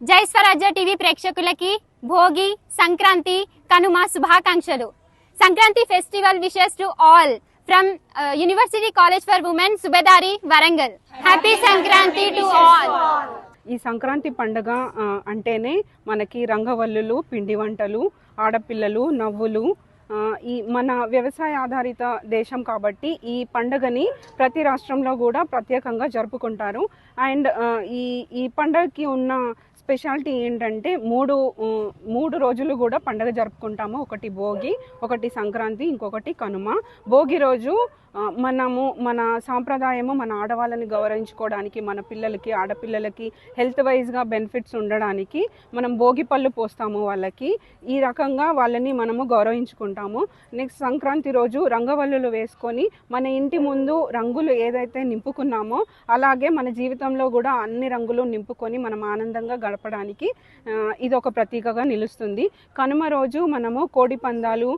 జై స్వరాజ్య టీవీ ప్రేక్షకులకి భోగి సంక్రాంతి కనుమ శుభాకాంక్షలు. Sankranti festival wishes to all from university college for women Subedari Warangal. Happy Sankranti to all. ఈ సంక్రాంతి పండుగ అంటేనే మనకి రంగవల్లులు, పిండి వంటలు, ఆడపిల్లలు, నవ్వులు. ఈ మన వ్యవసాయ ఆధారిత దేశం కాబట్టి ఈ పండుగని ప్రతి రాష్ట్రంలో కూడా ప్రత్యేకంగా జరుపుకుంటారు. అండ్ ఈ పండుగకి ఉన్న స్పెషాలిటీ ఏంటంటే మూడు రోజులు కూడా పండుగ జరుపుకుంటాము. ఒకటి భోగి, ఒకటి సంక్రాంతి, ఇంకొకటి కనుమ. భోగి రోజు మన సాంప్రదాయము, మన ఆడవాళ్ళని గౌరవించుకోవడానికి, మన పిల్లలకి, ఆడపిల్లలకి హెల్త్ వైజ్గా బెనిఫిట్స్ ఉండడానికి మనం భోగి పళ్ళు పోస్తాము వాళ్ళకి. ఈ రకంగా వాళ్ళని మనము గౌరవించుకుంటాము. నెక్స్ట్ సంక్రాంతి రోజు రంగవల్లులు వేసుకొని మన ఇంటి ముందు రంగులు ఏదైతే నింపుకున్నామో అలాగే మన జీవితంలో కూడా అన్ని రంగులు నింపుకొని మనం ఆనందంగా గడపడానికి ఇది ఒక ప్రతీకగా నిలుస్తుంది. కనుమ రోజు మనము కోడి పందాలు,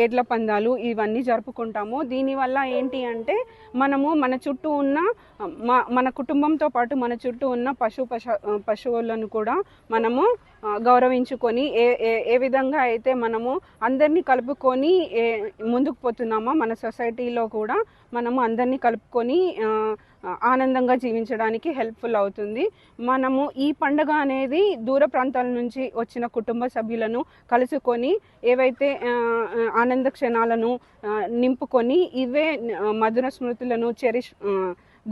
ఎడ్ల పందాలు ఇవన్నీ జరుపుకుంటాము. దీనివల్ల ఏంటి అంటే మనము మన చుట్టూ ఉన్న మన కుటుంబంతో పాటు మన చుట్టూ ఉన్న పశువులను కూడా మనము గౌరవించుకొని ఏ విధంగా అయితే మనము అందరినీ కలుపుకొని ముందుకు పోతున్నామో మన సొసైటీలో కూడా మనము అందరినీ కలుపుకొని ఆనందంగా జీవించడానికి హెల్ప్ఫుల్ అవుతుంది. మనము ఈ పండుగ అనేది దూర ప్రాంతాల నుంచి వచ్చిన కుటుంబ సభ్యులను కలుసుకొని ఏవైతే ఆనంద క్షణాలను నింపుకొని ఇవే మధుర స్మృతులను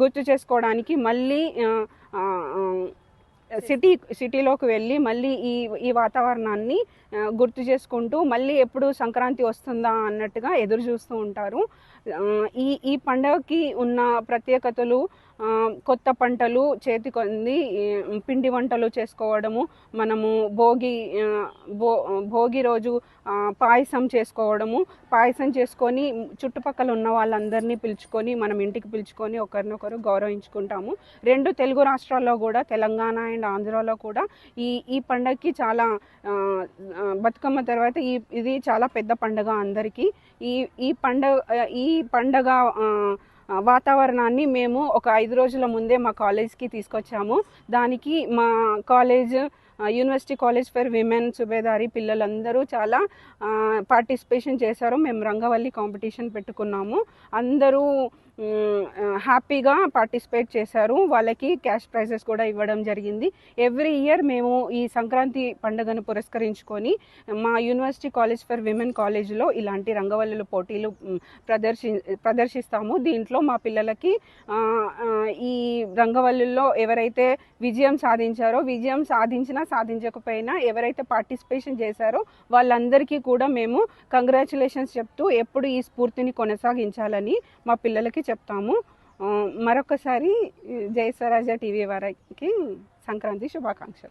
గుర్తు చేసుకోవడానికి మళ్ళీ సిటీలోకి వెళ్ళి మళ్ళీ ఈ వాతావరణాన్ని గుర్తు చేసుకుంటూ మళ్ళీ ఎప్పుడు సంక్రాంతి వస్తుందా అన్నట్టుగా ఎదురు చూస్తూ ఉంటారు. ఈ పండుగకి ఉన్న ప్రత్యేకతలు కొత్త పంటలు చేతికొంది పిండి వంటలు చేసుకోవడము, మనము భోగి రోజు పాయసం చేసుకోవడము, పాయసం చేసుకొని చుట్టుపక్కల ఉన్న వాళ్ళందరినీ పిలుచుకొని మనం ఇంటికి పిలుచుకొని ఒకరినొకరు గౌరవించుకుంటాము. రెండు తెలుగు రాష్ట్రాల్లో కూడా, తెలంగాణ అండ్ ఆంధ్రాలో కూడా ఈ పండగకి చాలా బతుకమ్మ తర్వాత ఇది చాలా పెద్ద పండుగ అందరికీ. ఈ పండగ వాతావరణాన్ని మేము ఒక 5 రోజుల ముందే మా కాలేజ్కి తీసుకొచ్చాము. దానికి మా college university college for women Subedari పిల్లలందరూ చాలా పార్టిసిపేషన్ చేశారు. మేము రంగవల్లి కాంపిటీషన్ పెట్టుకున్నాము. అందరూ హ్యాపీగా పార్టిసిపేట్ చేశారు. వాళ్ళకి క్యాష్ ప్రైజెస్ కూడా ఇవ్వడం జరిగింది. ఎవ్రీ ఇయర్ మేము ఈ సంక్రాంతి పండుగను పురస్కరించుకొని మా యూనివర్సిటీ కాలేజ్ ఫర్ విమెన్ కాలేజ్లో ఇలాంటి రంగవల్లుల పోటీలు ప్రదర్శిస్తాము. దీంట్లో మా పిల్లలకి ఈ రంగవల్లుల్లో ఎవరైతే విజయం సాధించారో, విజయం సాధించకపోయినా ఎవరైతే పార్టిసిపేషన్ చేశారో వాళ్ళందరికీ కూడా మేము కంగ్రాచులేషన్స్ చెప్తూ ఎప్పుడు ఈ స్ఫూర్తిని కొనసాగించాలని మా పిల్లలకి చెప్తాము. మరొకసారి జై స్వరాజ్య టీవీ వారికి సంక్రాంతి శుభాకాంక్షలు.